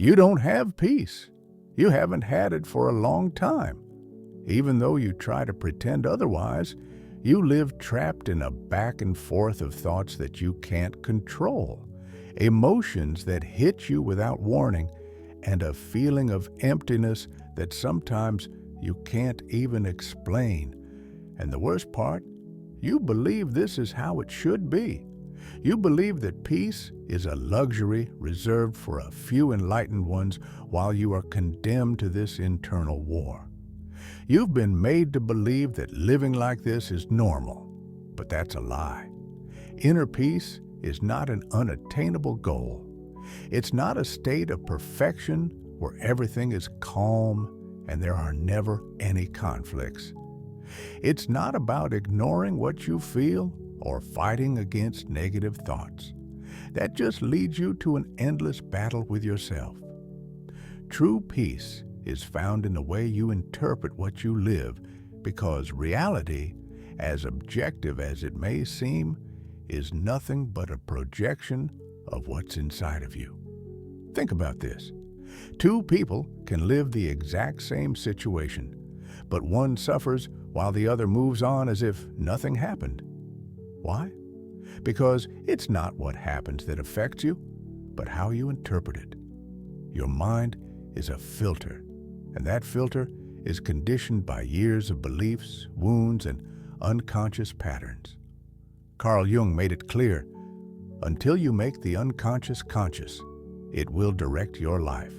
You don't have peace. You haven't had it for a long time. Even though you try to pretend otherwise, you live trapped in a back and forth of thoughts that you can't control, emotions that hit you without warning, and a feeling of emptiness that sometimes you can't even explain. And the worst part, you believe this is how it should be. You believe that peace is a luxury reserved for a few enlightened ones while you are condemned to this internal war. You've been made to believe that living like this is normal, but that's a lie. Inner peace is not an unattainable goal. It's not a state of perfection where everything is calm and there are never any conflicts. It's not about ignoring what you feel or fighting against negative thoughts. That just leads you to an endless battle with yourself. True peace is found in the way you interpret what you live, because reality, as objective as it may seem, is nothing but a projection of what's inside of you. Think about this. Two people can live the exact same situation, but one suffers while the other moves on as if nothing happened. Why? Because it's not what happens that affects you, but how you interpret it. Your mind is a filter, and that filter is conditioned by years of beliefs, wounds, and unconscious patterns. Carl Jung made it clear, until you make the unconscious conscious, it will direct your life,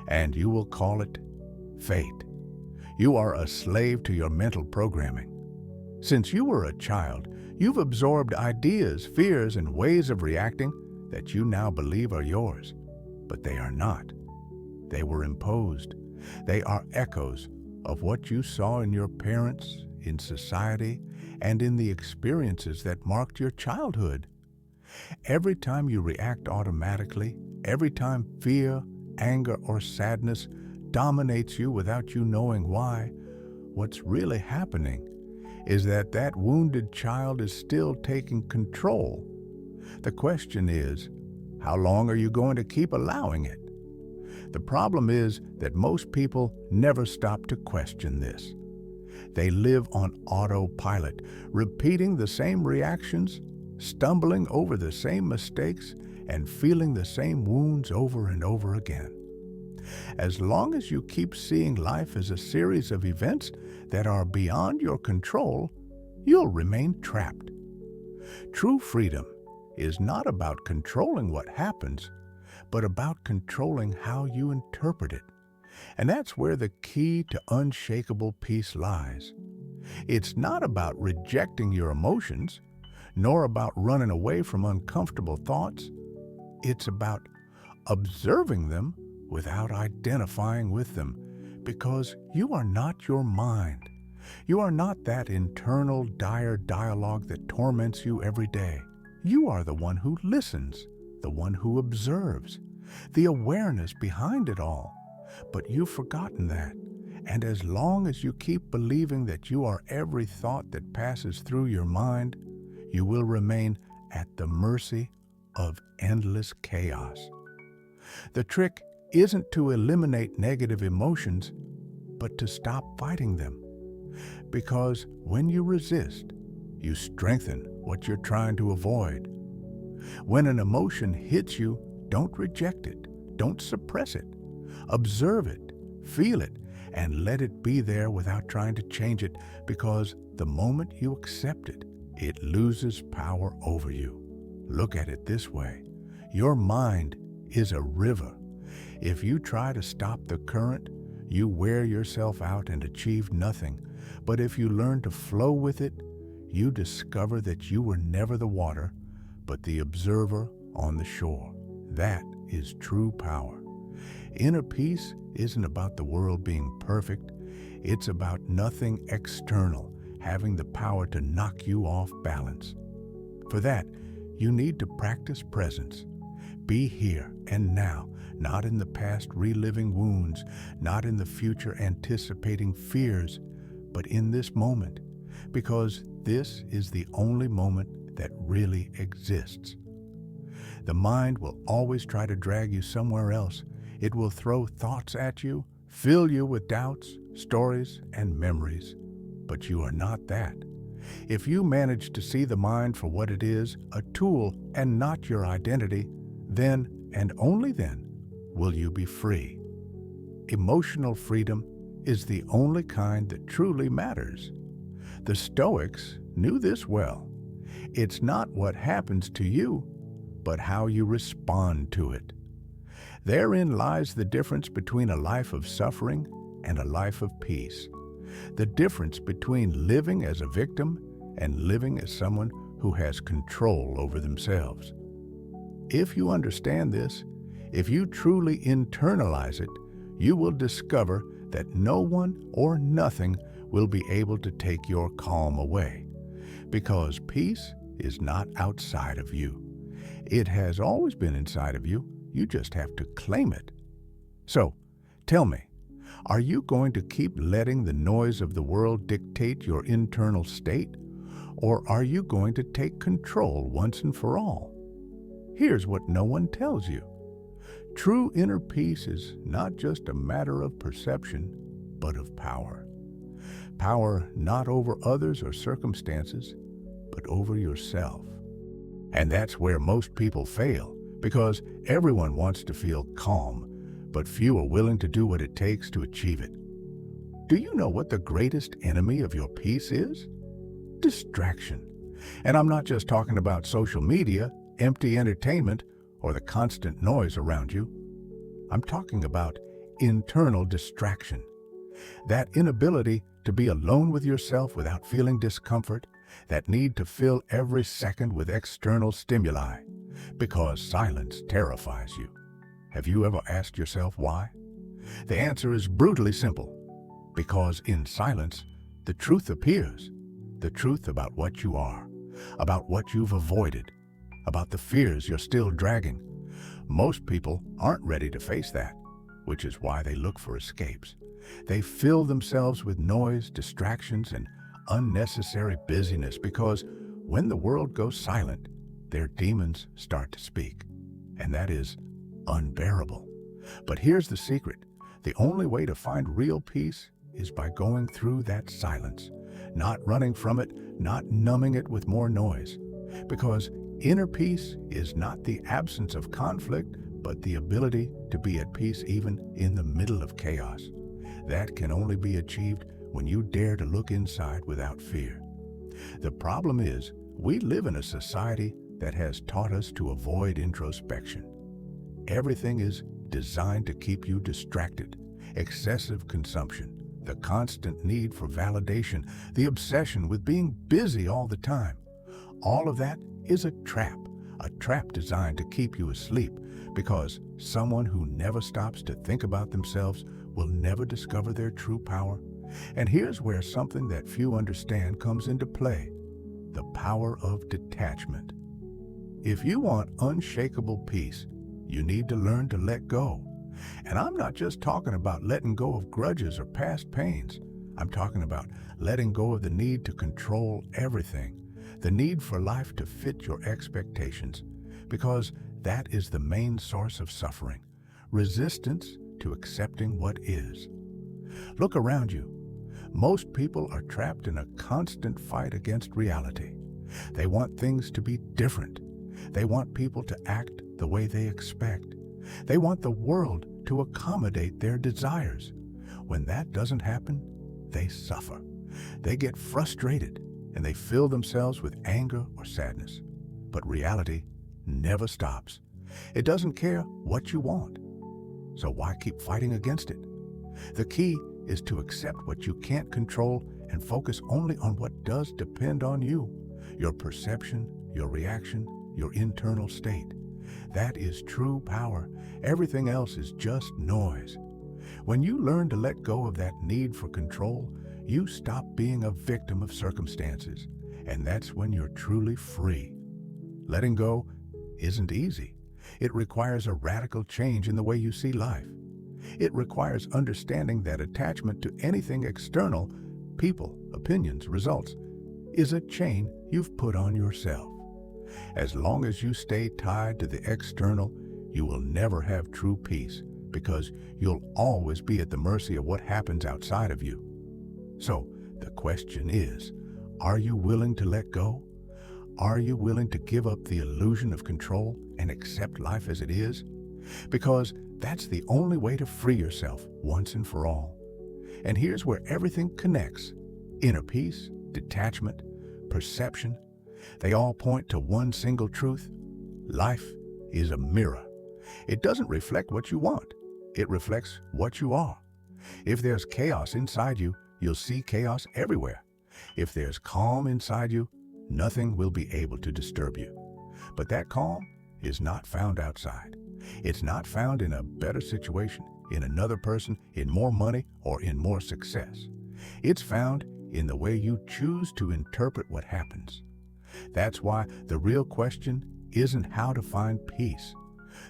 and you will call it fate. You are a slave to your mental programming. Since you were a child, you've absorbed ideas, fears, and ways of reacting that you now believe are yours, but they are not. They were imposed. They are echoes of what you saw in your parents, in society, and in the experiences that marked your childhood. Every time you react automatically, every time fear, anger, or sadness dominates you without you knowing why, what's really happening is that that wounded child is still taking control. The question is, how long are you going to keep allowing it? The problem is that most people never stop to question this. They live on autopilot, repeating the same reactions, stumbling over the same mistakes, and feeling the same wounds over and over again. As long as you keep seeing life as a series of events that are beyond your control, you'll remain trapped. True freedom is not about controlling what happens, but about controlling how you interpret it. And that's where the key to unshakable peace lies. It's not about rejecting your emotions, nor about running away from uncomfortable thoughts. It's about observing them without identifying with them, because you are not your mind. You are not that internal dire dialogue that torments you every day. You are the one who listens, the one who observes, the awareness behind it all. But you've forgotten that. And as long as you keep believing that you are every thought that passes through your mind, you will remain at the mercy of endless chaos. The trick isn't to eliminate negative emotions, but to stop fighting them. Because when you resist, you strengthen what you're trying to avoid. When an emotion hits you, don't reject it. Don't suppress it. Observe it, feel it, and let it be there without trying to change it, because the moment you accept it, it loses power over you. Look at it this way. Your mind is a river. If you try to stop the current, you wear yourself out and achieve nothing. But if you learn to flow with it, you discover that you were never the water, but the observer on the shore. That is true power. Inner peace isn't about the world being perfect. It's about nothing external having the power to knock you off balance. For that, you need to practice presence. Be here and now, not in the past reliving wounds, not in the future anticipating fears, but in this moment, because this is the only moment that really exists. The mind will always try to drag you somewhere else. It will throw thoughts at you, fill you with doubts, stories, and memories. But you are not that. If you manage to see the mind for what it is, a tool and not your identity, then, and only then, will you be free. Emotional freedom is the only kind that truly matters. The Stoics knew this well. It's not what happens to you, but how you respond to it. Therein lies the difference between a life of suffering and a life of peace. The difference between living as a victim and living as someone who has control over themselves. If you understand this, if you truly internalize it, you will discover that no one or nothing will be able to take your calm away, because peace is not outside of you. It has always been inside of you. You just have to claim it. So, tell me, are you going to keep letting the noise of the world dictate your internal state, or are you going to take control once and for all? Here's what no one tells you. True inner peace is not just a matter of perception, but of power. Power not over others or circumstances, but over yourself. And that's where most people fail, because everyone wants to feel calm, but few are willing to do what it takes to achieve it. Do you know what the greatest enemy of your peace is? Distraction. And I'm not just talking about social media, empty entertainment, or the constant noise around you. I'm talking about internal distraction. That inability to be alone with yourself without feeling discomfort, that need to fill every second with external stimuli, because silence terrifies you. Have you ever asked yourself why? The answer is brutally simple. Because in silence, the truth appears. The truth about what you are, about what you've avoided, about the fears you're still dragging. Most people aren't ready to face that, which is why they look for escapes. They fill themselves with noise, distractions, and unnecessary busyness, because when the world goes silent, their demons start to speak, and that is unbearable. But here's the secret. The only way to find real peace is by going through that silence, not running from it, not numbing it with more noise. Because inner peace is not the absence of conflict, but the ability to be at peace even in the middle of chaos. That can only be achieved when you dare to look inside without fear. The problem is, we live in a society that has taught us to avoid introspection. Everything is designed to keep you distracted. Excessive consumption, the constant need for validation, the obsession with being busy all the time. All of that is a trap designed to keep you asleep, because someone who never stops to think about themselves will never discover their true power. And here's where something that few understand comes into play: the power of detachment. If you want unshakable peace, you need to learn to let go. And I'm not just talking about letting go of grudges or past pains. I'm talking about letting go of the need to control everything, the need for life to fit your expectations, because that is the main source of suffering, resistance to accepting what is. Look around you. Most people are trapped in a constant fight against reality. They want things to be different. They want people to act the way they expect. They want the world to accommodate their desires. When that doesn't happen, they suffer. They get frustrated, and they fill themselves with anger or sadness. But reality never stops. It doesn't care what you want. So why keep fighting against it? The key is to accept what you can't control and focus only on what does depend on you: your perception, your reaction, your internal state. That is true power. Everything else is just noise. When you learn to let go of that need for control, you stop being a victim of circumstances, and that's when you're truly free. Letting go isn't easy. It requires a radical change in the way you see life. It requires understanding that attachment to anything external, people, opinions, results, is a chain you've put on yourself. As long as you stay tied to the external, you will never have true peace, because you'll always be at the mercy of what happens outside of you. So the question is, are you willing to let go? Are you willing to give up the illusion of control and accept life as it is? Because that's the only way to free yourself once and for all. And here's where everything connects. Inner peace, detachment, perception, they all point to one single truth. Life is a mirror. It doesn't reflect what you want. It reflects what you are. If there's chaos inside you, you'll see chaos everywhere. If there's calm inside you, nothing will be able to disturb you. But that calm is not found outside. It's not found in a better situation, in another person, in more money, or in more success. It's found in the way you choose to interpret what happens. That's why the real question isn't how to find peace.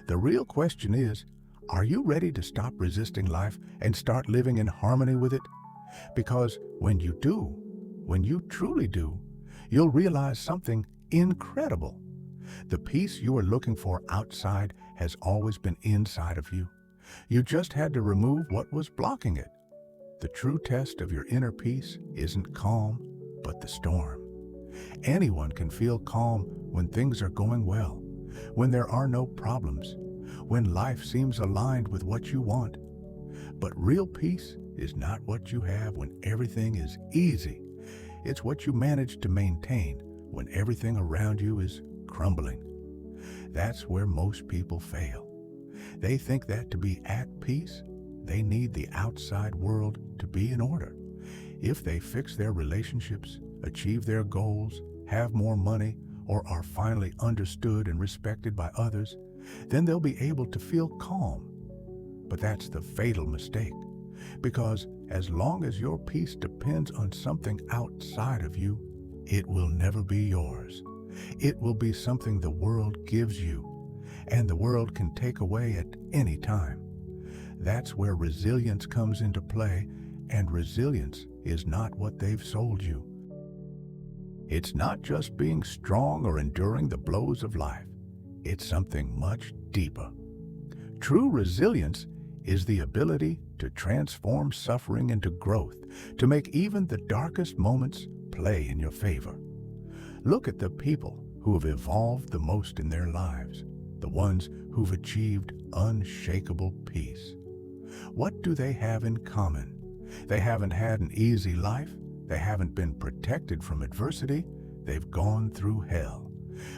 The real question is, are you ready to stop resisting life and start living in harmony with it? Because when you do, when you truly do, you'll realize something incredible. The peace you are looking for outside has always been inside of you. You just had to remove what was blocking it. The true test of your inner peace isn't calm, but the storm. Anyone can feel calm when things are going well, when there are no problems, when life seems aligned with what you want. But real peace is not what you have when everything is easy. It's what you manage to maintain when everything around you is crumbling. That's where most people fail. They think that to be at peace, they need the outside world to be in order. If they fix their relationships, achieve their goals, have more money, or are finally understood and respected by others, then they'll be able to feel calm. But that's the fatal mistake, because as long as your peace depends on something outside of you, it will never be yours. It will be something the world gives you, and the world can take away at any time. That's where resilience comes into play, and resilience is not what they've sold you. It's not just being strong or enduring the blows of life. It's something much deeper. True resilience is the ability to transform suffering into growth, to make even the darkest moments play in your favor. Look at the people who have evolved the most in their lives, the ones who've achieved unshakable peace. What do they have in common? They haven't had an easy life. They haven't been protected from adversity. They've gone through hell.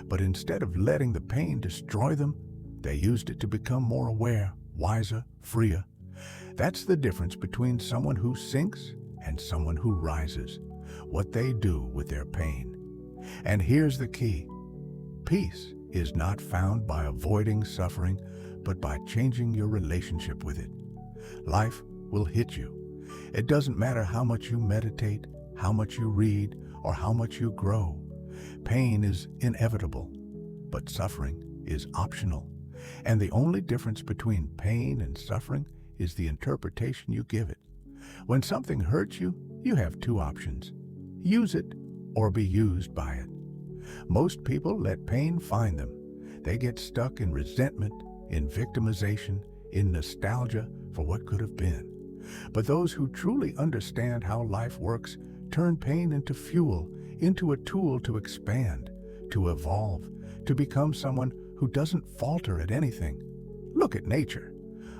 But instead of letting the pain destroy them, they used it to become more aware, wiser, freer. That's the difference between someone who sinks and someone who rises, what they do with their pain. And here's the key. Peace is not found by avoiding suffering, but by changing your relationship with it. Life will hit you. It doesn't matter how much you meditate, how much you read, or how much you grow. Pain is inevitable, but suffering is optional. And the only difference between pain and suffering is the interpretation you give it. When something hurts you, you have two options: use it or be used by it. Most people let pain find them. They get stuck in resentment, in victimization, in nostalgia for what could have been. But those who truly understand how life works turn pain into fuel, into a tool to expand, to evolve, to become someone who doesn't falter at anything. Look at nature.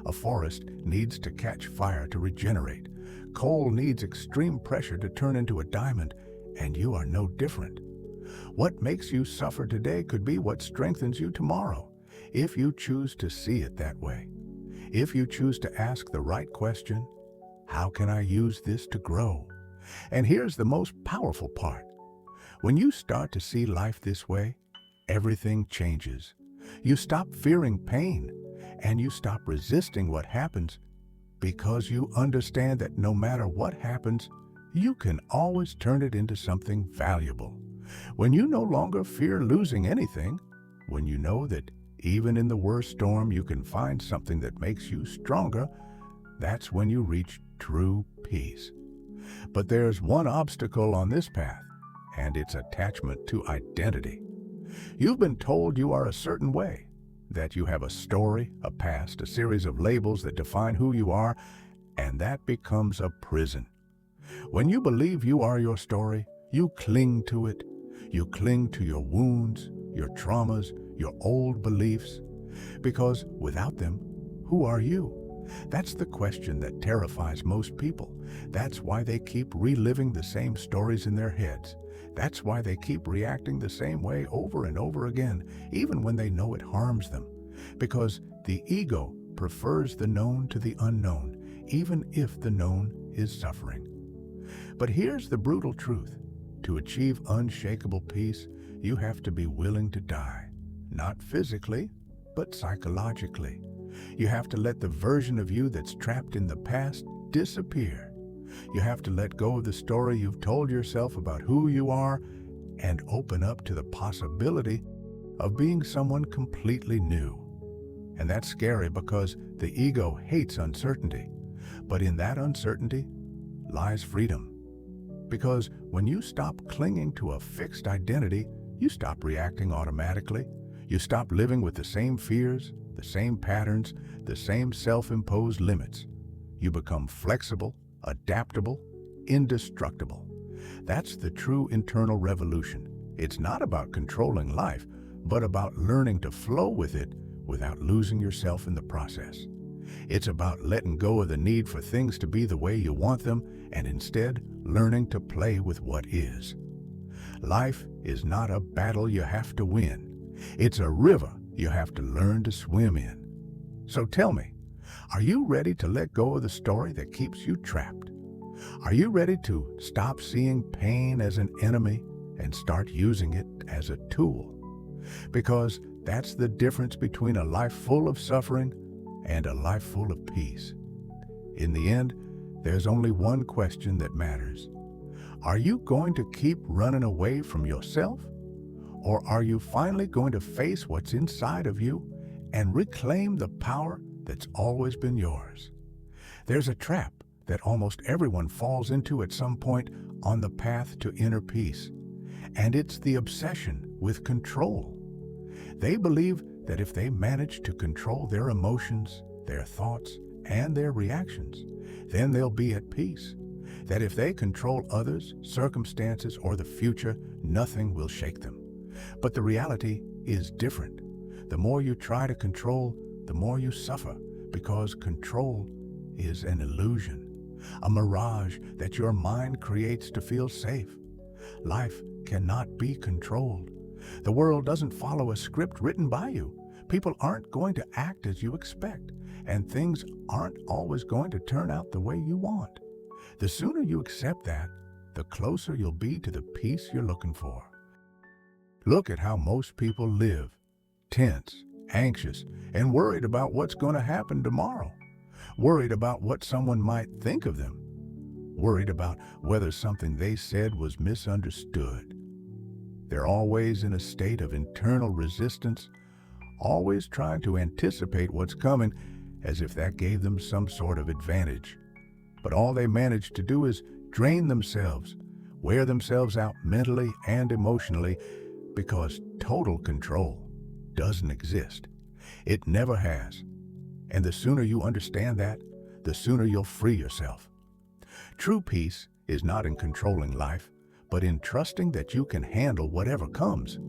A forest needs to catch fire to regenerate. Coal needs extreme pressure to turn into a diamond, and you are no different. What makes you suffer today could be what strengthens you tomorrow, if you choose to see it that way. If you choose to ask the right question, how can I use this to grow? And here's the most powerful part. When you start to see life this way, everything changes. You stop fearing pain, and you stop resisting what happens, because you understand that no matter what happens, you can always turn it into something valuable. When you no longer fear losing anything, when you know that even in the worst storm you can find something that makes you stronger, that's when you reach true peace. But there's one obstacle on this path, and it's attachment to identity. You've been told you are a certain way. that you have a story, a past, a series of labels that define who you are, and that becomes a prison. When you believe you are your story, you cling to it. You cling to your wounds, your traumas, your old beliefs, because without them, who are you? That's the question that terrifies most people. That's why they keep reliving the same stories in their heads. That's why they keep reacting the same way over and over again, even when they know it harms them. Because the ego prefers the known to the unknown, even if the known is suffering. But here's the brutal truth. To achieve unshakable peace, you have to be willing to die. Not physically, but psychologically. You have to let the version of you that's trapped in the past disappear. You have to let go of the story you've told yourself about who you are and open up to the possibility of being someone completely new. And that's scary because the ego hates uncertainty. But in that uncertainty lies freedom. Because when you stop clinging to a fixed identity, you stop reacting automatically. You stop living with the same fears, the same patterns, the same self-imposed limits. You become flexible, adaptable, indestructible. That's the true internal revolution. It's not about controlling life, but about learning to flow with it without losing yourself in the process. It's about letting go of the need for things to be the way you want them and instead learning to play with what is. Life is not a battle you have to win. It's a river you have to learn to swim in. So tell me, are you ready to let go of the story that keeps you trapped? Are you ready to stop seeing pain as an enemy and start using it as a tool? Because that's the difference between a life full of suffering and a life full of peace. In the end, there's only one question that matters. Are you going to keep running away from yourself? Or are you finally going to face what's inside of you and reclaim the power that's always been yours? There's a trap that almost everyone falls into at some point on the path to inner peace, and it's the obsession with control. They believe that if they manage to control their emotions, their thoughts, and their reactions, then they'll be at peace. That if they control others, circumstances, or the future, nothing will shake them. But the reality is different. The more you try to control, the more you suffer, because control is an illusion, a mirage that your mind creates to feel safe. Life cannot be controlled. The world doesn't follow a script written by you. People aren't going to act as you expect, and things aren't always going to turn out the way you want. The sooner you accept that, the closer you'll be to the peace you're looking for. Look at how most people live, tense, anxious, and worried about what's going to happen tomorrow. Worried about what someone might think of them. Worried about whether something they said was misunderstood. They're always in a state of internal resistance, always trying to anticipate what's coming as if that gave them some sort of advantage. But all they manage to do is drain themselves, wear themselves out mentally and emotionally, because total control doesn't exist. It never has. And the sooner you understand that, the sooner you'll free yourself. True peace is not in controlling life, but in trusting that you can handle whatever comes.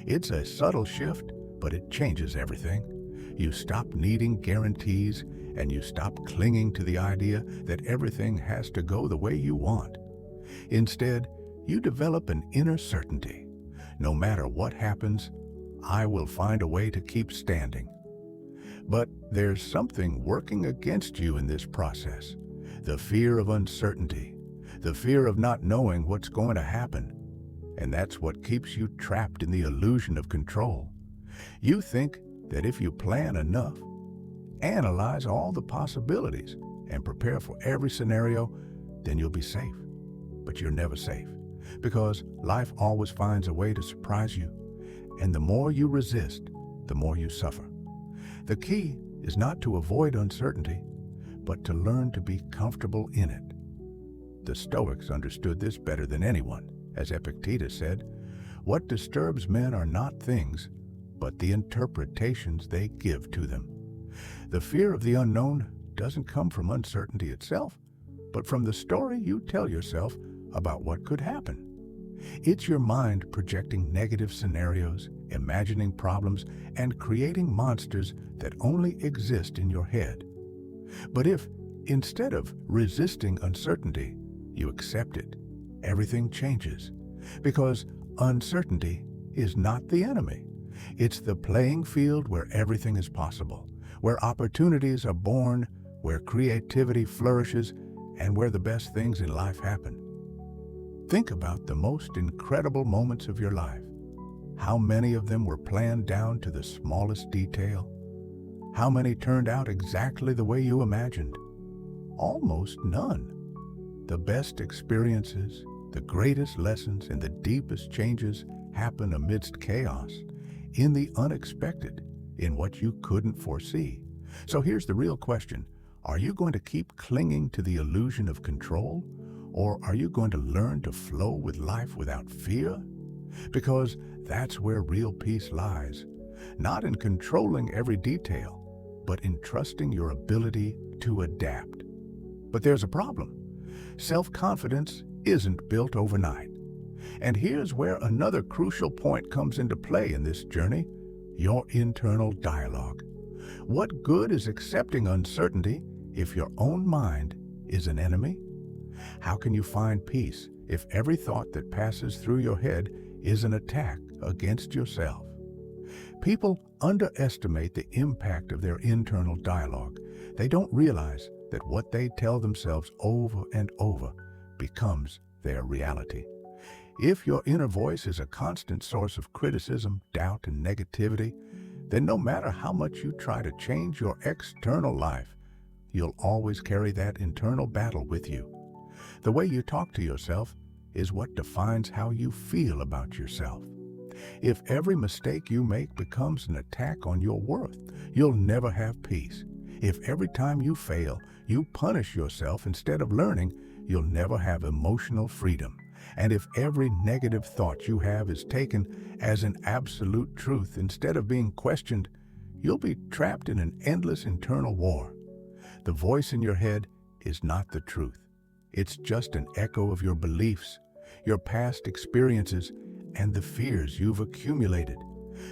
It's a subtle shift, but it changes everything. You stop needing guarantees, and you stop clinging to the idea that everything has to go the way you want. Instead, you develop an inner certainty. No matter what happens, I will find a way to keep standing. But there's something working against you in this process. The fear of uncertainty, the fear of not knowing what's going to happen. And that's what keeps you trapped in the illusion of control. You think that if you plan enough, analyze all the possibilities, and prepare for every scenario, then you'll be safe. But you're never safe, because life always finds a way to surprise you. And the more you resist, the more you suffer. The key is not to avoid uncertainty, but to learn to be comfortable in it. The Stoics understood this better than anyone. As Epictetus said, "What disturbs men are not things, but the interpretations they give to them. The fear of the unknown doesn't come from uncertainty itself, but from the story you tell yourself about what could happen. It's your mind projecting negative scenarios, imagining problems, and creating monsters that only exist in your head. But if, instead of resisting uncertainty, you accept it, everything changes. Because uncertainty is not the enemy. It's the playing field where everything is possible, where opportunities are born, where creativity flourishes, and where the best things in life happen. Think about the most incredible moments of your life. How many of them were planned down to the smallest detail? How many turned out exactly the way you imagined? Almost none. The best experiences, the greatest lessons, and the deepest changes happen amidst chaos, in the unexpected, in what you couldn't foresee. So here's the real question. Are you going to keep clinging to the illusion of control? Or are you going to learn to flow with life without fear? Because that's where real peace lies. Not in controlling every detail, but in trusting your ability to adapt. But there's a problem. Self-confidence isn't built overnight. And here's where another crucial point comes into play in this journey: your internal dialogue. What good is accepting uncertainty if your own mind is an enemy? How can you find peace if every thought that passes through your head is an attack against yourself? People underestimate the impact of their internal dialogue. They don't realize that what they tell themselves over and over becomes their reality. If your inner voice is a constant source of criticism, doubt, and negativity, then no matter how much you try to change your external life, you'll always carry that internal battle with you. The way you talk to yourself is what defines how you feel about yourself. If every mistake you make becomes an attack on your worth, you'll never have peace. If every time you fail, you punish yourself instead of learning, you'll never have emotional freedom. And if every negative thought you have is taken as an absolute truth instead of being questioned, you'll be trapped in an endless internal war. The voice in your head is not the truth. It's just an echo of your beliefs, your past experiences, and the fears you've accumulated.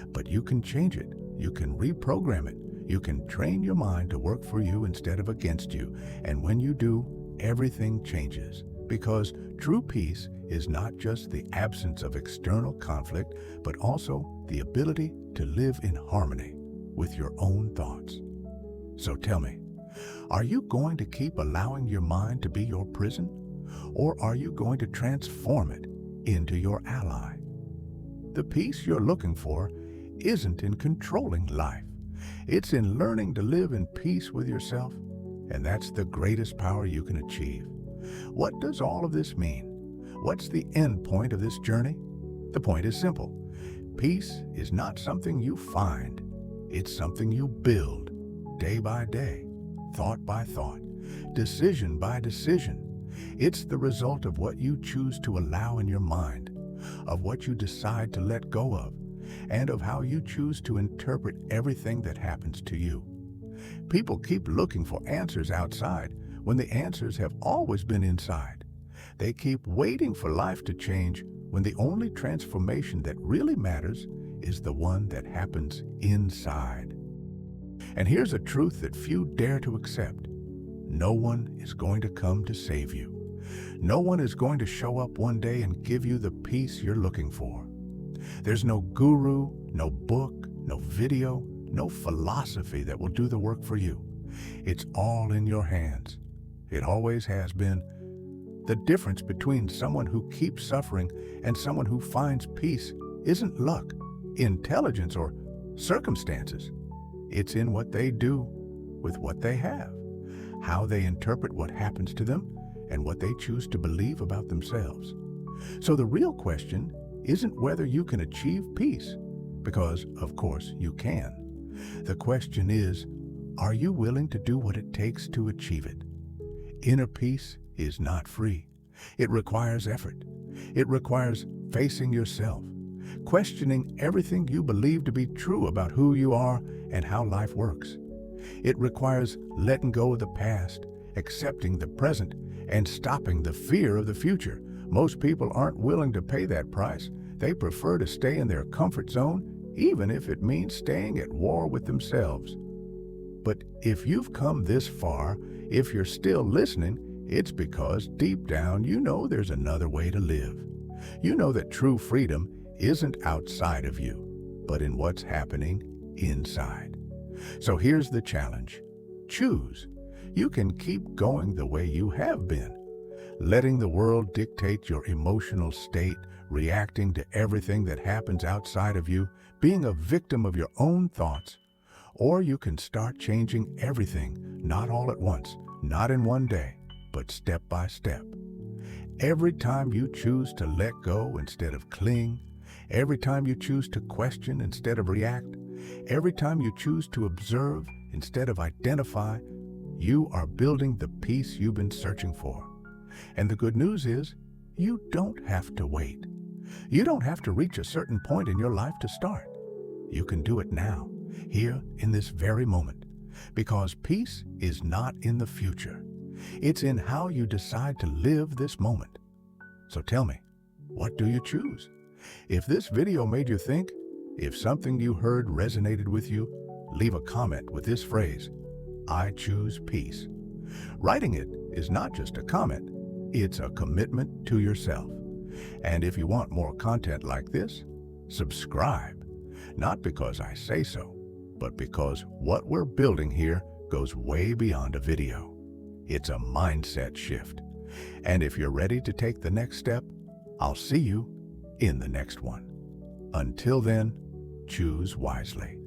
But you can change it. You can reprogram it. You can train your mind to work for you instead of against you. And when you do, everything changes. Because true peace is not just the absence of external conflict, but also the ability to live in harmony with your own thoughts. So tell me, are you going to keep allowing your mind to be your prison? Or are you going to transform it into your ally? The peace you're looking for isn't in controlling life. It's in learning to live in peace with yourself, and that's the greatest power you can achieve. What does all of this mean? What's the end point of this journey? The point is simple. Peace is not something you find. It's something you build day by day, thought by thought, decision by decision. It's the result of what you choose to allow in your mind, of what you decide to let go of, and of how you choose to interpret everything that happens to you. People keep looking for answers outside when the answers have always been inside. They keep waiting for life to change when the only transformation that really matters is the one that happens inside. And here's a truth that few dare to accept. No one is going to come to save you. No one is going to show up one day and give you the peace you're looking for. There's no guru, no book, no video, no philosophy that will do the work for you. It's all in your hands. It always has been. The difference between someone who keeps suffering and someone who finds peace isn't luck, intelligence, or circumstances. It's in what they do with what they have, how they interpret what happens to them, and what they choose to believe about themselves. So the real question isn't whether you can achieve peace, because, of course, you can. The question is, are you willing to do what it takes to achieve it? Inner peace is not free. It requires effort. It requires facing yourself, questioning everything you believe to be true about who you are and how life works. It requires letting go of the past, accepting the present, and stopping the fear of the future. Most people aren't willing to pay that price. They prefer to stay in their comfort zone, even if it means staying at war with themselves. But if you've come this far, if you're still listening, it's because deep down you know there's another way to live. You know that true freedom isn't outside of you, but in what's happening inside. So here's the challenge. Choose. You can keep going the way you have been, letting the world dictate your emotional state, reacting to everything that happens outside of you, being a victim of your own thoughts. Or you can start changing everything, not all at once, not in one day, but step by step. Every time you choose to let go instead of cling, every time you choose to question instead of react, every time you choose to observe instead of identify, you are building the peace you've been searching for. And the good news is, you don't have to wait. You don't have to reach a certain point in your life to start. You can do it now, here in this very moment, because peace is not in the future. It's in how you decide to live this moment. So tell me, what do you choose? If this video made you think, if something you heard resonated with you, leave a comment with this phrase, I choose peace. Writing it is not just a comment, it's a commitment to yourself. And if you want more content like this, subscribe. Not because I say so, but because what we're building here goes way beyond a video. It's a mindset shift. And if you're ready to take the next step, I'll see you in the next one. Until then, choose wisely.